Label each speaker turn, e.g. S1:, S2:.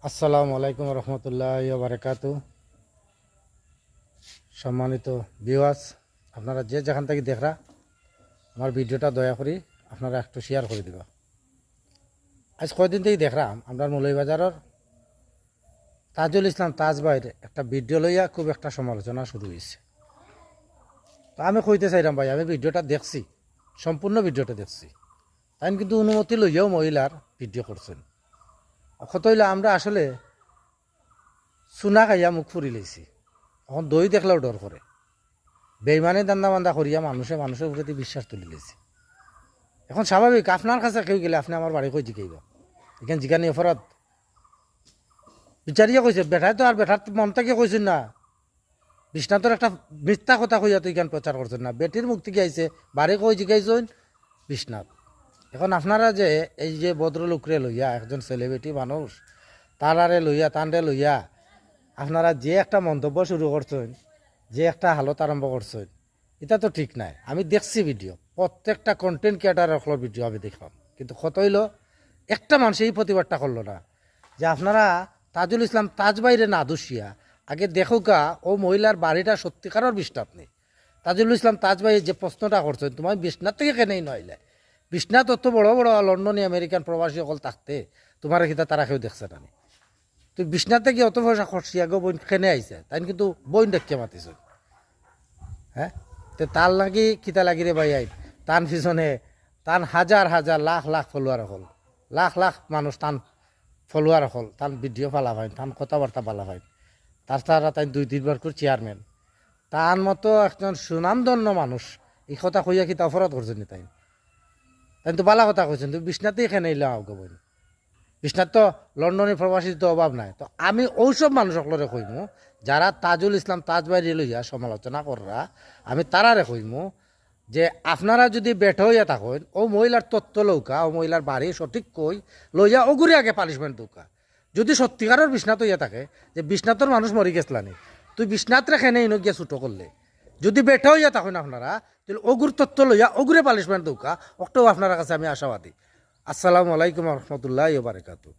S1: আসসালামু আলাইকুম রহমতুল্লাহ বারাকাতু। সম্মানিত ভিউয়ার্স, আপনারা যে যেখান থেকে দেখরা আমার ভিডিওটা দয়া করি আপনারা একটু শেয়ার করে দিবা। আজ কয়দিন থেকে দেখলাম আমরা মৌলভীবাজারের তাজুল ইসলাম তাজ ভাইয়ের একটা ভিডিও লইয়া খুব একটা সমালোচনা শুরু হয়েছে। তো আমি কইতে চাইলাম ভাই, আমি ভিডিওটা দেখছি, সম্পূর্ণ ভিডিওটা দেখছি। তাই কিন্তু অনুমতি লইয়াও মহিলার ভিডিও করছেন। কত হইলে আমরা আসলে চুনা খাইয়া মুখ ফুরি লইছি, এখন দই দেখলেও ডর করে। বেইমানে দান্দা বান্দা করিয়া মানুষের প্রতি বিশ্বাস তুলি লেছি। এখন স্বাভাবিক আপনার কাছে কেউ গেলে আপনি আমার বাড়ি কই জিকাইব, এখানে জিকানি অপরাধ। বিচারিয়া কইছে বেঠায় তো আর বেঠার মন থেকে কইছেন না, বিশ্বনাথর একটা মিথ্যা কথা কইয়া তো এখান প্রচার করছেন না। বেটির মুখ থেকে আইছে বাড়ি কই জিকাইছেন বিশ্বনাথ। এখন আপনারা যে এই যে ভদ্রলোকরে লইয়া একজন সেলিব্রিটি মানুষ তারারে লইয়া তানরে লইয়া আপনারা যে একটা মন্তব্য শুরু করছেন, যে একটা হালত আরম্ভ করছেন, এটা তো ঠিক নাই। আমি দেখছি ভিডিও, প্রত্যেকটা কন্টেন্ট ক্রিয়েটারের ভিডিও আমি দেখলাম, কিন্তু কত হইল একটা মানুষ এই প্রতিবাদটা করলো না যে আপনারা তাজুল ইসলাম তাজ বাইরে না দোষিয়া আগে দেখোকা ও মহিলার বাড়িটা সত্যিকারের বিশ্বনাথ নেই। তাজুল ইসলাম তাজ ভাই যে প্রশ্নটা করছেন তোমার বিশ্বনাথ থেকে কেনেই নইলে, বিশ্বনাথ অত বড় বড় লন্ডনে আমেরিকান প্রবাসী সকল থাকতে তোমার কিতা তারা কেউ দেখছে না। তুই বিশ্বনাথ থেকে অত পয়সা খরচি আগে বইন খেনে আইছে, তাই কিন্তু বইন দেখিয়ে মাতিছ। হ্যাঁ, তো তার লাগি কিতা লাগি রে ভাই, তান পিছনে তান হাজার হাজার লাখ লাখ ফলোয়ার হল, লাখ লাখ মানুষ তান ফলোয়ার হল, তান ভিডিও পালা হয়, তান কথাবার্তা পালা হয়। তাছাড়া তাই 2-3 বার করে চেয়ারম্যান, তার মতো একজন সুনামধন্য মানুষ এই কথা কইয়া কিতা অপরাধ করছেন তাই? তাই তো বালা কথা কইছেন, তুই বিশ্বনাথে এখানে এলাম আগে বইন। বিশ্বনাথ তো লন্ডনের প্রবাসীর তো অভাব নাই। তো আমি ওইসব মানুষ সকলরে কইমু যারা তাজুল ইসলাম তাজ বাইরে লইয়া সমালোচনা কররা, আমি তারারে কইমু যে আপনারা যদি বেঠ হইয়া থাকেন ও মহিলার তত্ত্ব লৌকা, ও মহিলার বাড়ি সঠিক কই লইয়া ওগুরি আগে পানিশমেন্ট দৌকা। যদি সত্যিকারের বিশ্বনাথ হইয়া থাকে যে বিশ্বনাথর মানুষ মরি গেছলানি, তুই বিশ্বনাথ রেখে নেই গিয়া ছুটো করলে, যদি বেঠ হইয়া থাকেন আপনারা তাহলে ওগুর তত্ত্ব লইয়া ওগুরে পানিশমেন্ট দৌকা। অক্টো আপনার কাছে আমি আশাবাদী। আসসালামু আলাইকুম রহমতুল্লাহ বারাকাতু।